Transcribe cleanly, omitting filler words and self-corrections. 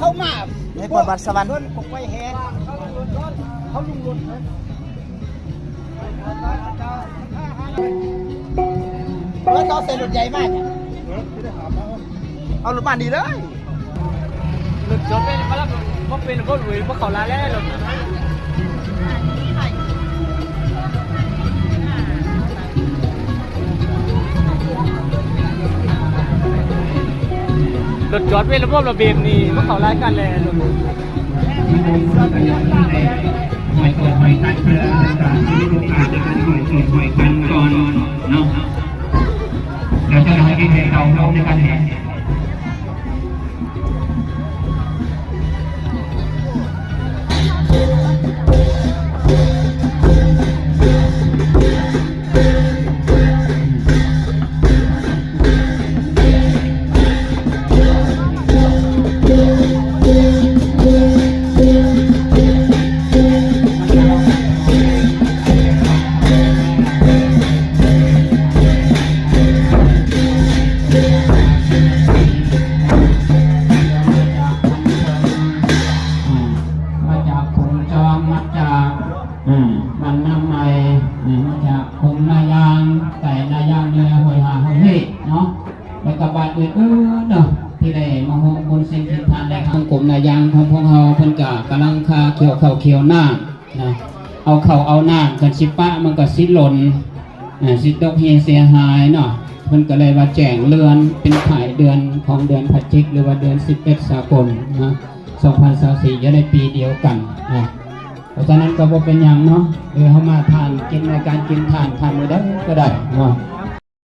เข้ามาในปวดบัตรสวรรค์ เพิ่นกไปแห่เขาลุงรถแล้วก็เซ็นรถใหญ่มากเอารถบ้านดีเลยรถจอดเป็นเขารับเขาเป็นเขารวยเขาเขาลาแล้วรถจอดเป็นระบบระเบียบนี่เขาเขาลากันแล้วหอยกดหอยกันเพื่อต่างๆที่ลูกค้าจะกันหอยกดหอยกันก่อนเนาะเราจะให้กินให้เขาในการแห่มันนำใหม่มาจากคุมนายางแต่นายางเนี่ยหอยหาหอยเฮ่เนาะแล้วก็บาดอื่นๆเนาะที่ได้มาโฮมบุญสิ่งที่ทานได้ทางกลุ่มนายางของพวกเราเพิ่นกะกำลังคาเขียวเข่าเขียวหน้านะเอาเข่าเอาหน้ากันสิปะมันก็สิหล่นสิตกเฮเสียหายเนาะเพิ่นก็เลยว่าแจ้งเรือนเป็นถ่ายเดือนของเดือนพฤศจิกหรือว่าเดือน11สากลนะ2024จะได้ปีเดียวกันนะเพราะฉะนั้นก็บ่เป็นอย่างเนาะเข้ามาทานกินในการกินทานมือได้ก็ได้เนาะ